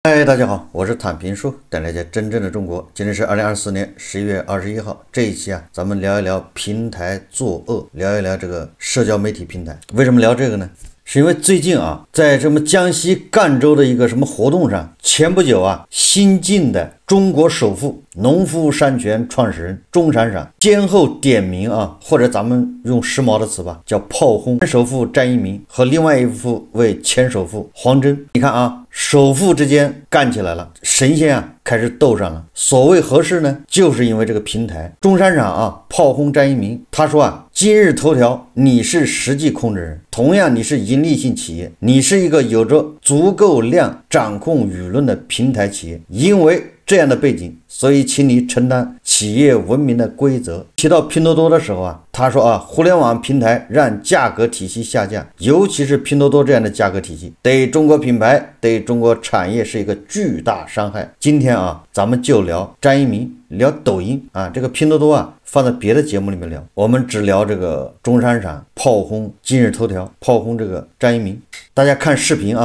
嗨，大家好，我是坦平叔，带大家真正的中国。今天是2024年11月21号，这一期咱们聊一聊平台作恶，聊一聊这个社交媒体平台。为什么聊这个呢？是因为最近在什么江西赣州的一个什么活动上，前不久新晋的中国首富农夫山泉创始人钟闪闪先后点名或者咱们用时髦的词吧，叫炮轰前首富詹一鸣和另外一位前首富黄峥。你看首富之间干起来了，神仙开始斗上了。所谓何事呢？就是因为这个平台，钟闪闪炮轰詹一鸣，他说今日头条你是实际控制人，同样你是盈利性企业，你是一个有着足够量掌控舆论的平台企业，因为这样的背景，所以请你承担企业文明的规则。提到拼多多的时候他说互联网平台让价格体系下降，尤其是拼多多这样的价格体系，对中国品牌、对中国产业是一个巨大伤害。今天咱们就聊詹一鸣，聊抖音这个拼多多放在别的节目里面聊，我们只聊这个钟闪闪炮轰今日头条，炮轰这个詹一鸣。大家看视频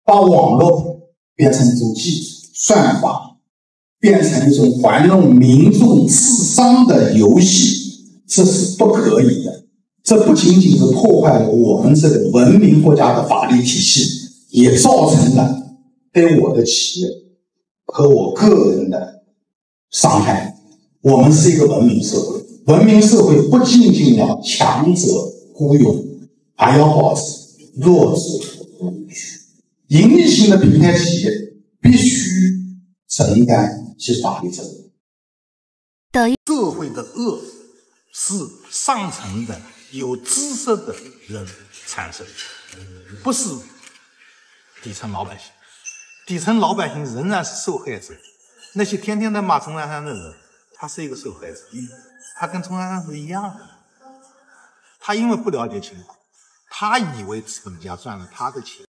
把网络变成一种技术算法，变成一种玩弄民众智商的游戏，这是不可以的。这不仅仅是破坏了我们这个文明国家的法律体系，也造成了对我的企业和我个人的伤害。我们是一个文明社会，文明社会不仅仅要强者孤勇，还要保持弱者无屈。盈利型的平台企业必须承担其法律责任。社会的恶是上层的有知识的人产生，不是底层老百姓。底层老百姓仍然是受害者。那些天天在骂钟闪闪的人，他是一个受害者，他跟钟闪闪是一样的。他因为不了解情况，他以为资本家赚了他的钱。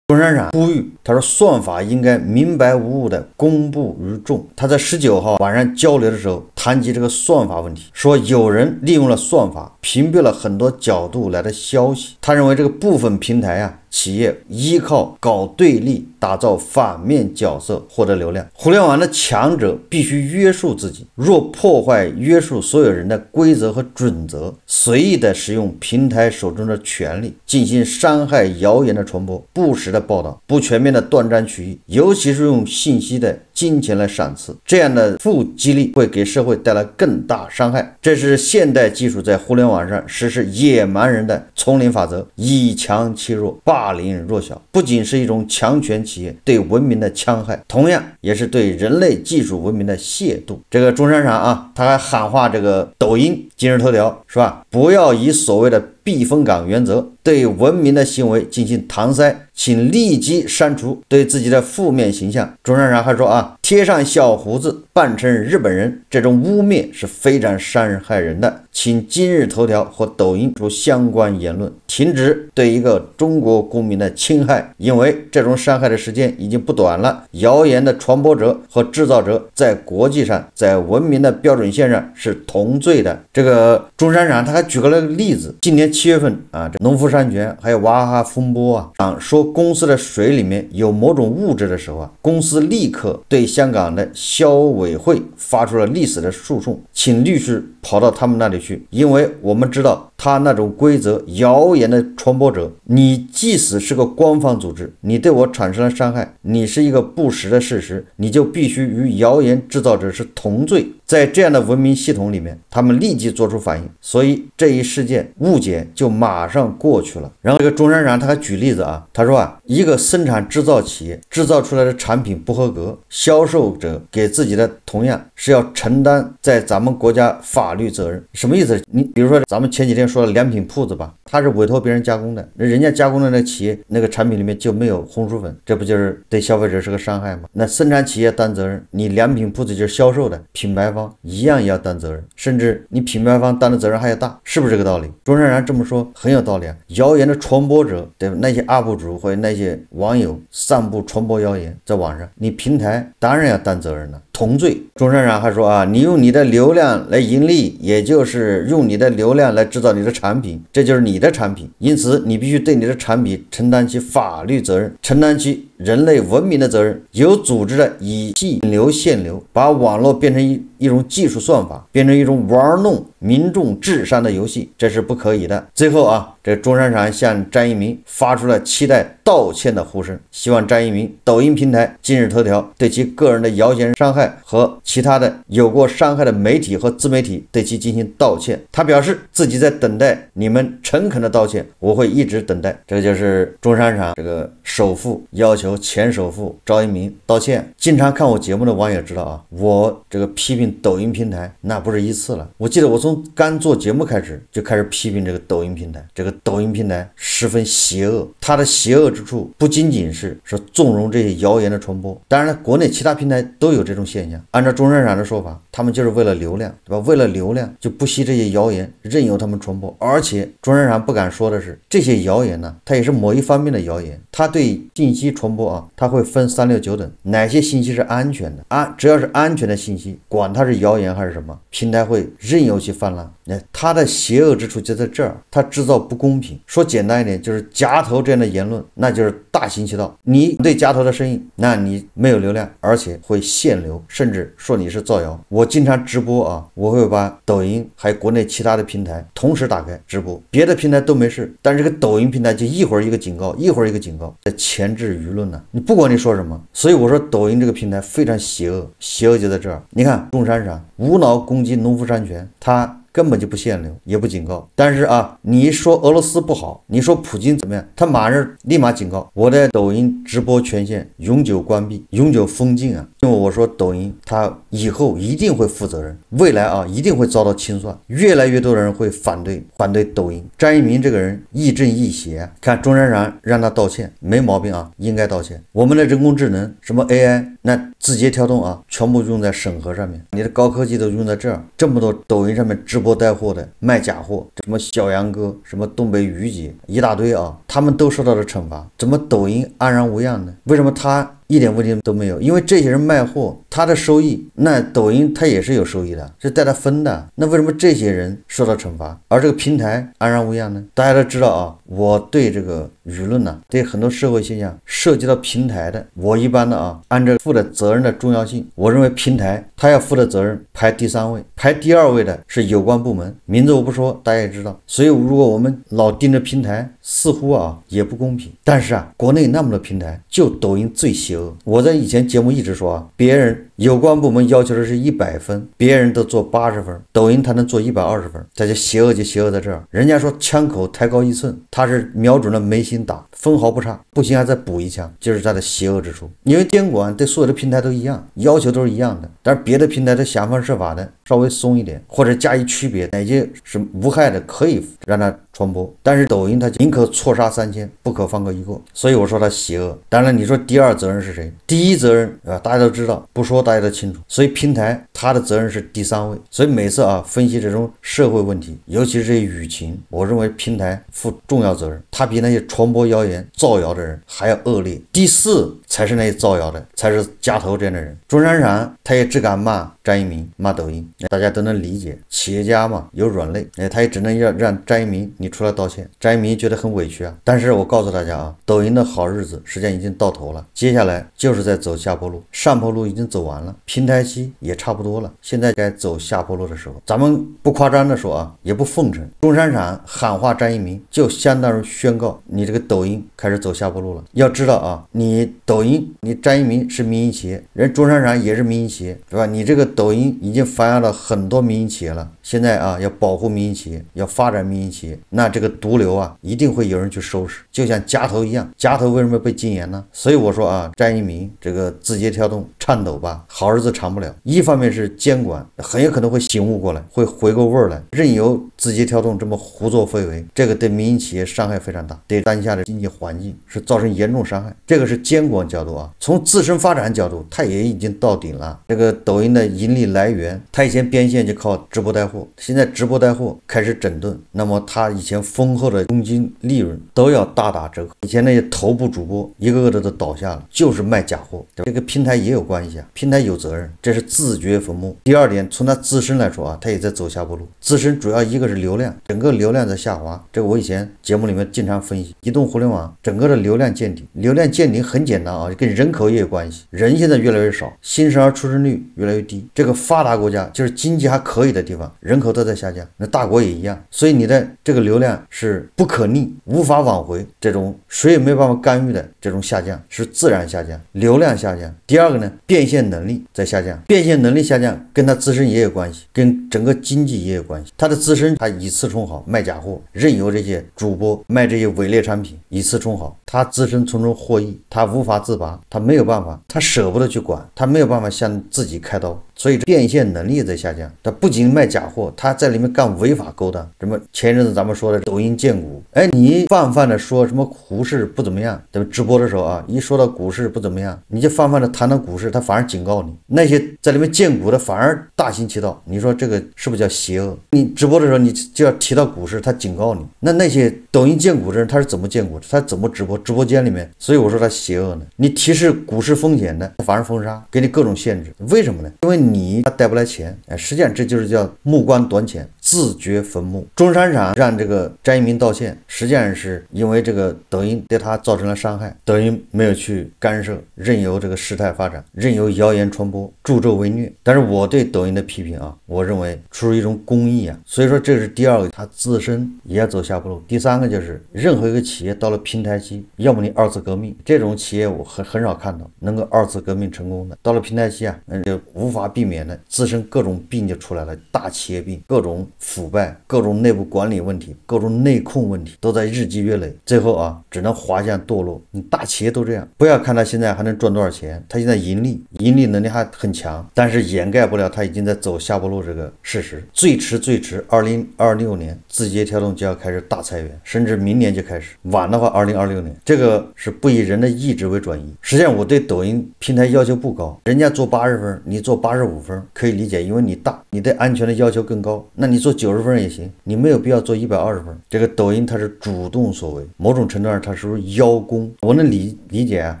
钟闪闪呼吁，他说算法应该明白无误的公布于众。他在19号晚上交流的时候谈及这个算法问题，说有人利用了算法屏蔽了很多角度来的消息。他认为这个部分平台企业依靠搞对立，打造反面角色获得流量。互联网的强者必须约束自己，若破坏约束所有人的规则和准则，随意的使用平台手中的权力进行伤害谣言的传播，不实的报道，不全面的断章取义，尤其是用信息的金钱来赏赐，这样的负激励会给社会带来更大伤害。这是现代技术在互联网上实施野蛮人的丛林法则，以强欺弱，霸凌弱小，不仅是一种强权企业对文明的戕害，同样也是对人类技术文明的亵渎。这个钟闪闪他还喊话这个抖音、今日头条是吧？不要以所谓的避风港原则对文明的行为进行搪塞，请立即删除对自己的负面形象。钟闪闪还说贴上小胡子扮成日本人，这种污蔑是非常伤害人的，请今日头条或抖音出相关言论，停止对一个中国公民的侵害，因为这种伤害的时间已经不短了。谣言的传播者和制造者在国际上，在文明的标准线上是同罪的。这个钟闪闪他还举了个例子，今年7月份这农夫山泉还有娃哈哈风波说公司的水里面有某种物质的时候公司立刻对香港的消委会发出了历史的诉讼，请律师跑到他们那里去，因为我们知道他那种规则谣言的传播者，你即使是个官方组织，你对我产生了伤害，你是一个不实的事实，你就必须与谣言制造者是同罪。在这样的文明系统里面，他们立即做出反应，所以这一事件误解就马上过去了。然后这个钟闪闪他还举例子他说一个生产制造企业制造出来的产品不合格，销售者给自己的同样是要承担在咱们国家法律责任。什么意思？你比如说咱们前几天说的良品铺子吧，他是委托别人加工的，人家加工的那个企业那个产品里面就没有红薯粉，这不就是对消费者是个伤害吗？那生产企业担责任，你良品铺子就是销售的品牌方一样也要担责任，甚至你品牌方担的责任还要大，是不是这个道理？钟闪闪这么说很有道理谣言的传播者，对吧？那些 UP 主或者那些网友散布传播谣言在网上，你平台当然要担责任了，同罪。钟闪闪还说你用你的流量来盈利，也就是用你的流量来制造你的产品，这就是你的产品，因此你必须对你的产品承担起法律责任，承担起人类文明的责任，有组织的以引流限流，把网络变成一种技术算法，变成一种玩弄民众智商的游戏，这是不可以的。最后啊，这钟闪闪向张一鸣发出了期待道歉的呼声，希望张一鸣、抖音平台、今日头条对其个人的谣言伤害和其他的有过伤害的媒体和自媒体对其进行道歉。他表示自己在等待你们诚恳的道歉，我会一直等待。这个就是钟闪闪这个首富要求前首富赵一鸣道歉。经常看我节目的网友知道啊，我这个批评抖音平台那不是一次了。我记得我从刚做节目开始就开始批评这个抖音平台，这个抖音平台十分邪恶，它的邪恶之处不仅仅是说纵容这些谣言的传播，当然了，国内其他平台都有这种现象。按照钟闪闪的说法，他们就是为了流量，对吧？为了流量就不惜这些谣言，任由他们传播。而且钟闪闪不敢说的是，这些谣言呢，它也是某一方面的谣言，它对信息传播啊，它会分369等，哪些信息是安全的只要是安全的信息，管它是谣言还是什么，平台会任由其泛滥。它的邪恶之处就在这儿，它制造不公平。说简单一点，就是夹头这样的言论，那就是大行其道。你对夹头的生意，那你没有流量，而且会限流，甚至说你是造谣。我经常直播啊，我会把抖音还有国内其他的平台同时打开直播，别的平台都没事，但是这个抖音平台就一会儿一个警告，一会儿一个警告，在钳制舆论呢。你不管你说什么，所以我说抖音这个平台非常邪恶，邪恶就在这儿。你看钟闪闪无脑攻击农夫山泉，他根本就不限流，也不警告。但是啊，你说俄罗斯不好，你说普京怎么样，他马上立马警告，我的抖音直播权限永久关闭，永久封禁啊！因为我说抖音它以后一定会负责任，未来啊一定会遭到清算，越来越多的人会反对抖音。张一鸣这个人亦正亦邪，看钟闪闪让他道歉没毛病啊，应该道歉。我们的人工智能什么 AI， 那字节跳动啊，全部用在审核上面，你的高科技都用在这儿，这么多抖音上面直播带货的卖假货，什么小杨哥，什么东北于姐，一大堆啊，他们都受到了惩罚，怎么抖音安然无恙呢？为什么他一点问题都没有？因为这些人卖货，他的收益，那抖音他也是有收益的，是带他分的。那为什么这些人受到惩罚，而这个平台安然无恙呢？大家都知道啊，我对这个舆论呢，对很多社会现象涉及到平台的，我一般的啊，按照负的责任的重要性，我认为平台他要负的责任排第3位，排第2位的是有关部门，名字我不说，大家也知道。所以如果我们老盯着平台，似乎啊也不公平。但是啊，国内那么多平台，就抖音最邪恶。我在以前节目一直说啊，别人有关部门要求的是100分，别人都做80分，抖音它能做120分，它就邪恶在这儿。人家说枪口抬高1寸，他是瞄准了眉心打，分毫不差，不行还再补一枪，就是它的邪恶之处。因为监管对所有的平台都一样，要求都是一样的，但是别的平台的想方设法的稍微松一点，或者加以区别，哪些是无害的可以让它传播，但是抖音它宁可错杀3000，不可放过一个，所以我说它邪恶。当然你说第2责任是谁？第1责任大家都知道，不说大家都清楚，所以平台它的责任是第3位。所以每次啊分析这种社会问题，尤其是这些舆情，我认为平台负重要责任，它比那些传播谣言造谣的人还要恶劣。第4才是那些造谣的，才是夹头这样的人。钟闪闪他也只敢骂张一鸣，骂抖音，大家都能理解，企业家嘛有软肋，他也只能让张一鸣你出来道歉。张一鸣觉得很委屈啊，但是我告诉大家啊，抖音的好日子实际上已经到头了，接下来就是在走下坡路，上坡路已经走完了，平台期也差不多了，现在该走下坡路的时候。咱们不夸张的说啊，也不奉承，钟闪闪喊话张一鸣，就相当于宣告你这个抖音开始走下坡路了。要知道啊，你抖音，你张一鸣是民营企业，人钟闪闪也是民营企业，对吧？你这个抖音已经繁衍了很多民营企业了，现在啊要保护民营企业，要发展民营企业，那这个毒瘤啊一定会有人去收拾，就像夹头一样。夹头为什么被禁言呢？所以我说啊，张一鸣这个字节跳动颤抖吧，好日子长不了。一方面是监管很有可能会醒悟过来，会回过味儿来，任由字节跳动这么胡作非为，这个对民营企业伤害非常大，对当下的经济环境是造成严重伤害。这个是监管角度啊，从自身发展角度，它也已经到顶了。这个抖音的盈利来源，它以前变现就靠直播带货，现在直播带货开始整顿，那么它以前丰厚的佣金利润都要大打折扣。以前那些头部主播一个个的都倒下了，就是卖假货。这个平台也有关系啊，平台有责任，这是自掘坟墓。第二点，从它自身来说啊，它也在走下坡路。自身主要一个是流量，整个流量在下滑，这个我以前节目里面经常分析。移动互联网整个的流量见顶，流量见顶很简单啊，跟人口也有关系。人现在越来越少，新生儿出生率越来越低。这个发达国家就是经济还可以的地方，人口都在下降，那大国也一样。所以你的这个流量是不可逆，无法挽回，这种谁也没办法干预的这种下降是自然下降，流量下降。第二个呢，变现能力在下降，变现能力下降跟它自身也有关系，跟整个经济也有关系。它的自身它以次充好，卖假货，任由这些主播卖这些伪劣产品，以次充好，他自身从中获益，他无法自拔，他没有办法，他舍不得去管，他没有办法向自己开刀，所以变现能力在下降。他不仅卖假货，他在里面干违法勾当。什么前一阵子咱们说的抖音荐股，你泛泛的说什么股市不怎么样，对吧？直播的时候啊，一说到股市不怎么样，你就泛泛的谈谈股市，他反而警告你。那些在里面荐股的反而大行其道，你说这个是不是叫邪恶？你直播的时候你就要提到股市，他警告你。那些抖音荐股的人他是怎么荐股的？他怎么直播间里面？所以我说他邪恶呢。你提示股市风险的，他反而封杀，给你各种限制。为什么呢？因为他带不来钱。实际上这就是叫目光短浅，自掘坟墓。中山厂让这个张一鸣道歉，实际上是因为这个抖音对他造成了伤害，抖音没有去干涉，任由这个事态发展，任由谣言传播，助纣为虐。但是我对抖音的批评啊，我认为出于一种公益啊，所以说这是第二个，他自身也要走下坡路。第三个就是任何一个企业到了平台期，要么你二次革命，这种企业我很少看到能够二次革命成功的。到了平台期啊，就无法避免的自身各种病就出来了，大企业病，各种腐败，各种内部管理问题，各种内控问题都在日积月累，最后啊只能滑向堕落。你大企业都这样，不要看他现在还能赚多少钱，他现在盈利能力还很强，但是掩盖不了他已经在走下坡路这个事实。最迟2026年字节跳动就要开始大裁员，甚至明年就开始，晚的话2026年，这个是不以人的意志为转移。实际上我对抖音平台要求不高，人家做80分，你做85分可以理解，因为你大，你对安全的要求更高，那你做90分也行，你没有必要做120分。这个抖音它是主动所为，某种程度上它是邀功。我能理解啊，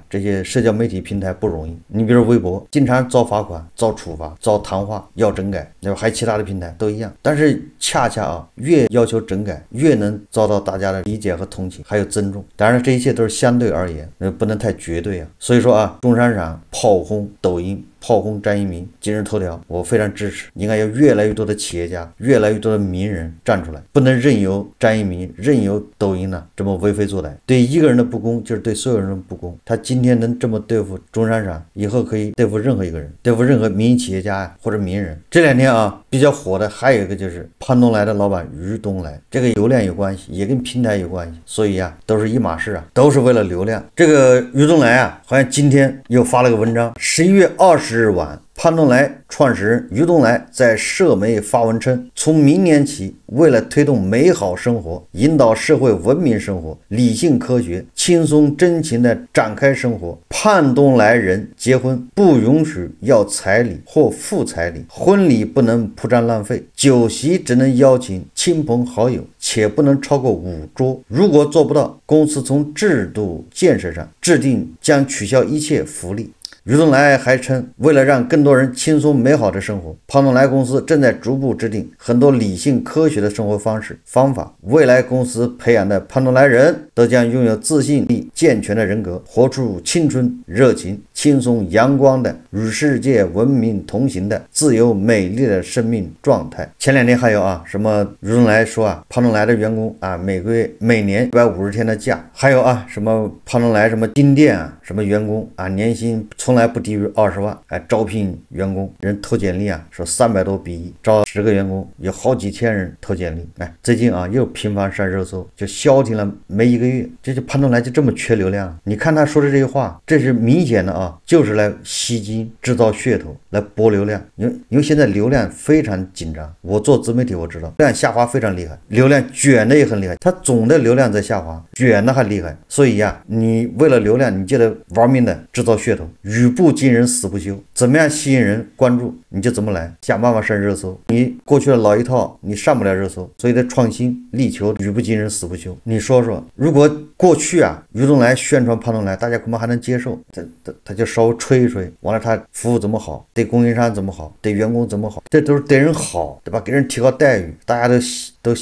这些社交媒体平台不容易，你比如微博经常遭罚款、遭处罚、遭谈话要整改，对吧？还有其他的平台都一样，但是恰恰啊，越要求整改，越能遭到大家的理解和同情，还有尊重。当然这一切都是相对而言，不能太绝对啊。所以说啊，中山厂炮轰抖音，炮轰张一鸣，今日头条我非常支持，应该有越来越多的企业家，越来越多的名人站出来，不能任由张一鸣，任由抖音呢这么为非作歹。对一个人的不公就是对所有人的不公。他今天能这么对付中山厂，以后可以对付任何一个人，对付任何民营企业家或者名人。这两天啊比较火的还有一个就是潘东来的老板于东来，这个流量有关系，也跟平台有关系，所以啊都是一码事啊，都是为了流量。这个于东来啊好像今天又发了个文章，11月20日晚，潘东来创始人于东来在社媒发文称，从明年起，为了推动美好生活，引导社会文明生活，理性科学、轻松真情的展开生活，潘东来人结婚不允许要彩礼或付彩礼，婚礼不能铺张浪费，酒席只能邀请亲朋好友，且不能超过5桌。如果做不到，公司从制度建设上制定将取消一切福利。于东来还称，为了让更多人轻松美好的生活，潘东来公司正在逐步制定很多理性科学的生活方式方法。未来公司培养的潘东来人都将拥有自信力健全的人格，活出青春热情、轻松阳光的与世界文明同行的自由美丽的生命状态。前两天还有啊，什么于东来说啊，潘东来的员工啊每年150天的假，还有啊什么潘东来什么丁店啊，什么员工啊年薪从来不低于20万，招聘员工人投简历啊，说300多比1，招10个员工有好几千人投简历。最近啊又频繁上热搜，就消停了没1个月，这就潘东来就这么缺流量。你看他说的这些话，这是明显的啊，就是来吸金、制造噱头、来博流量。因为现在流量非常紧张，我做自媒体我知道，流量下滑非常厉害，流量卷的也很厉害，它总的流量在下滑，卷的还厉害。所以呀，你为了流量，你就得玩命的制造噱头，语不惊人死不休，怎么样吸引人关注你就怎么来，想办法上热搜。你过去的老一套你上不了热搜，所以得创新，力求语不惊人死不休。你说说，如果过去啊于东来宣传潘东来，大家恐怕还能接受，他就稍微吹一吹，完了他服务怎么好，对供应商怎么好，对员工怎么好，这都是对人好，对吧？给人提高待遇，大家都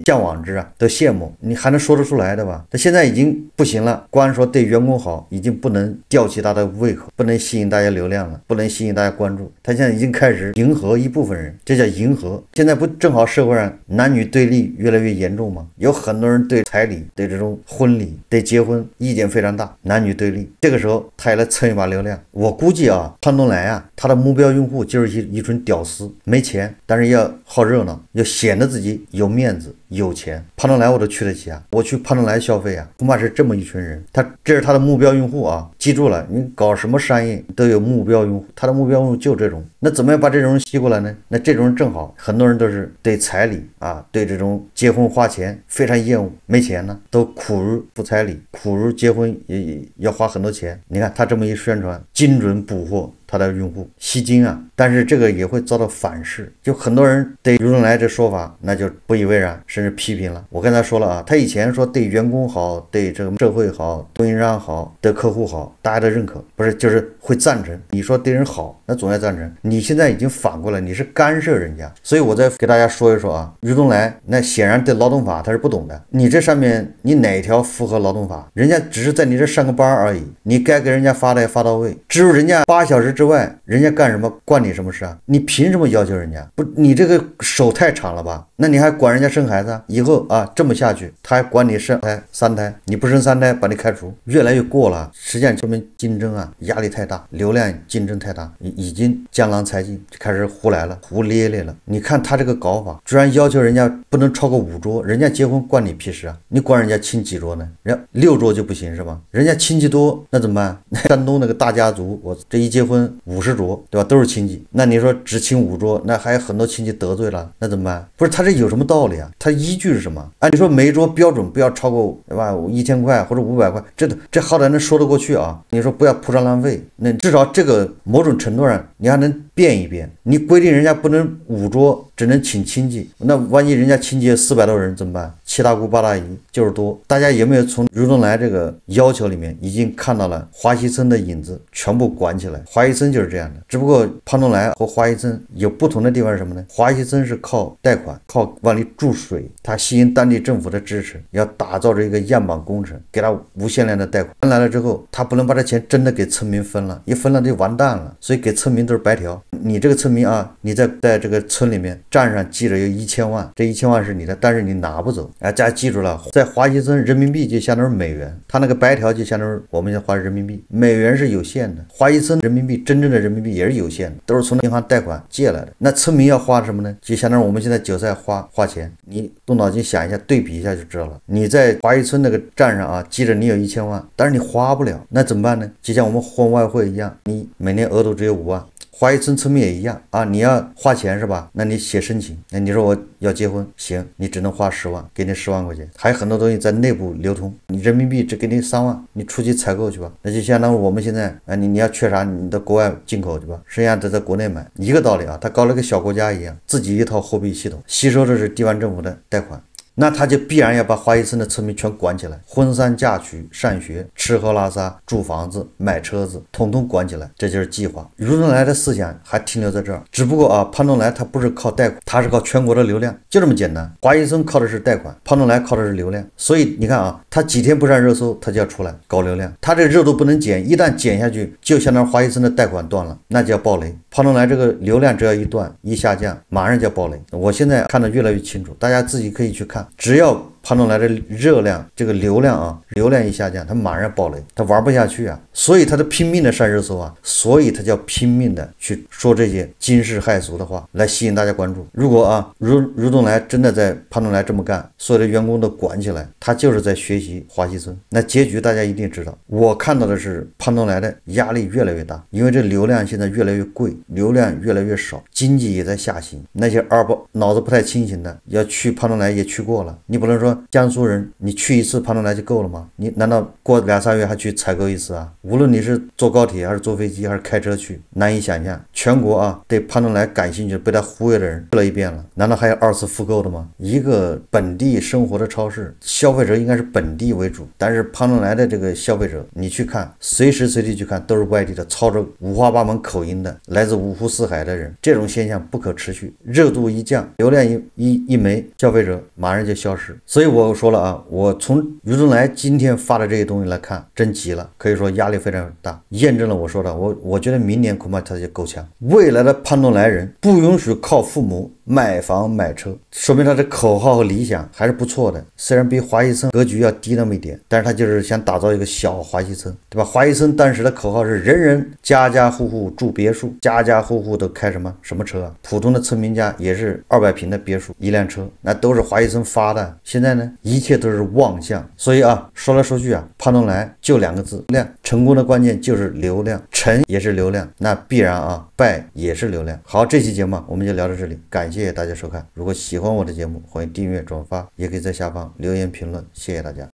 向往之啊，都羡慕，你还能说得出来的吧？他现在已经不行了，光说对员工好，已经不能吊起他的胃口，不能吸引大家流量了，不能吸引大家关注。他现在已经开始迎合一部分人，这叫迎合。现在不正好社会上男女对立越来越严重吗？有很多人对彩礼、对这种婚礼、对结婚意见非常大，男女对立。这个时候他也来蹭一把流量。我估计啊，潘东来啊，他的目标用户就是一群屌丝，没钱，但是要好热闹，要显得自己有面子。有钱，潘东来我都去得起啊！我去潘东来消费啊，恐怕是这么一群人。这是他的目标用户啊！记住了，你搞什么商业都有目标用户，他的目标用户就这种。那怎么样把这种人吸过来呢？那这种人正好，很多人都是对彩礼啊，对这种结婚花钱非常厌恶，没钱呢，都苦于付彩礼，苦于结婚也要花很多钱。你看他这么一宣传，精准捕获他的用户，吸金啊！但是这个也会遭到反噬，就很多人对于东来这说法那就不以为然，甚至批评了。我刚才说了啊，他以前说对员工好，对这个社会好，供应商好，对客户好，大家都认可，不是就是会赞成。你说对人好，那总要赞成。你现在已经反过来，你是干涉人家。所以我再给大家说一说啊，于东来那显然对劳动法他是不懂的。你这上面你哪一条符合劳动法？人家只是在你这上个班而已，你该给人家发的也发到位。至于人家8小时之外人家干什么关你什么事啊？你凭什么要求人家？不，你这个手太长了吧？那你还管人家生孩子啊？以后啊这么下去，他还管你生3胎，你不生3胎把你开除，越来越过了。实际上说明竞争啊压力太大，流量竞争太大，已经江郎才尽，开始胡来了，胡咧咧了。你看他这个搞法，居然要求人家不能超过5桌，人家结婚关你屁事啊？你管人家亲几桌呢？人家6桌就不行是吧？人家亲戚多，那怎么办？山东那个大家族，我这一结婚50桌，对吧？都是亲戚，那你说只请5桌，那还有很多亲戚得罪了，那怎么办？不是他这有什么道理啊？他依据是什么？按理说每一桌标准不要超过，对吧？1000块或者500块，这好歹能说得过去啊。你说不要铺张浪费，那至少这个某种程度上你还能变一变。你规定人家不能5桌，只能请亲戚，那万一人家亲戚400多人怎么办？7大姑8大姨就是多。大家有没有从于东来这个要求里面已经看到了华西村的影子，全部管起来？华西村就是这样的，只不过潘东来和华西村有不同的地方是什么呢？华西村是靠贷款，靠往里注水，它吸引当地政府的支持，要打造这一个样板工程，给他无限量的贷款。来了之后，他不能把这钱真的给村民分了，一分了就完蛋了，所以给村民都是白条。你这个村民啊，你在这个村里面账上记着有1000万，这1000万是你的，但是你拿不走。大家记住了，在华西村人民币就相当于美元，他那个白条就相当于我们花人民币，美元是有限的，华西村人民币真正的人民币也是有限的，都是从银行贷款借来的。那村民要花什么呢？就相当于我们现在韭菜花钱，你动脑筋想一下，对比一下就知道了。你在华西村那个账上啊，记着你有1000万，但是你花不了，那怎么办呢？就像我们混外汇一样，你每年额度只有5万。华西村村民也一样啊，你要花钱是吧？那你写申请，那你说我要结婚，行，你只能花10万，给你10万块钱，还有很多东西在内部流通，你人民币只给你3万，你出去采购去吧，那就相当于我们现在啊，你要缺啥，你到国外进口去吧，剩下的在国内买，一个道理啊，他搞了个小国家一样，自己一套货币系统，吸收的是地方政府的贷款。那他就必然要把华西村的村民全管起来，婚丧嫁娶、上学、吃喝拉撒、住房子、买车子，统统管起来，这就是计划。于东来的思想还停留在这儿，只不过啊，潘东来他不是靠贷款，他是靠全国的流量，就这么简单。华西村靠的是贷款，潘东来靠的是流量，所以你看啊，他几天不上热搜，他就要出来搞流量，他这个热度不能减，一旦减下去，就相当于华西村的贷款断了，那就要爆雷。潘东来这个流量只要一断一下降，马上就要爆雷。我现在看得越来越清楚，大家自己可以去看，只要潘东来的热量这个流量啊，流量一下降，他马上爆雷，他玩不下去啊，所以他就拼命的上热搜啊，所以他就要拼命的去说这些惊世骇俗的话来吸引大家关注。如果啊如东来真的在潘东来这么干，所有的员工都管起来，他就是在学习华西村，那结局大家一定知道。我看到的是潘东来的压力越来越大，因为这流量现在越来越贵，流量越来越少，经济也在下行，那些脑子不太清醒的要去潘东来也去过了，你不能说江苏人，你去一次潘多莱就够了吗？你难道过2、3月还去采购一次啊？无论你是坐高铁还是坐飞机还是开车去，难以想象。全国啊对潘多莱感兴趣被他忽悠的人去了一遍了，难道还有2次复购的吗？一个本地生活的超市，消费者应该是本地为主，但是潘多莱的这个消费者，你去看，随时随地去看都是外地的，操着五花八门口音的，来自五湖四海的人，这种现象不可持续，热度一降，流量一没，消费者马上就消失。所以我说了啊，我从余宗来今天发的这些东西来看，真急了，可以说压力非常大，验证了我说的。我觉得明年恐怕他就够呛。未来的潘多莱人不允许靠父母买房买车，说明他的口号和理想还是不错的，虽然比华西村格局要低那么一点，但是他就是想打造一个小华西村，对吧？华西村当时的口号是人人家家户户住别墅，家家户户都开什么车啊？普通的村民家也是200平的别墅，1辆车，那都是华西村发的。现在呢，一切都是妄想。所以啊，说来说去啊，潘多莱就2个字：量。成功的关键就是流量，成也是流量，那必然啊，败也是流量。好，这期节目我们就聊到这里，感谢大家收看。如果喜欢我的节目，欢迎订阅转发，也可以在下方留言评论，谢谢大家。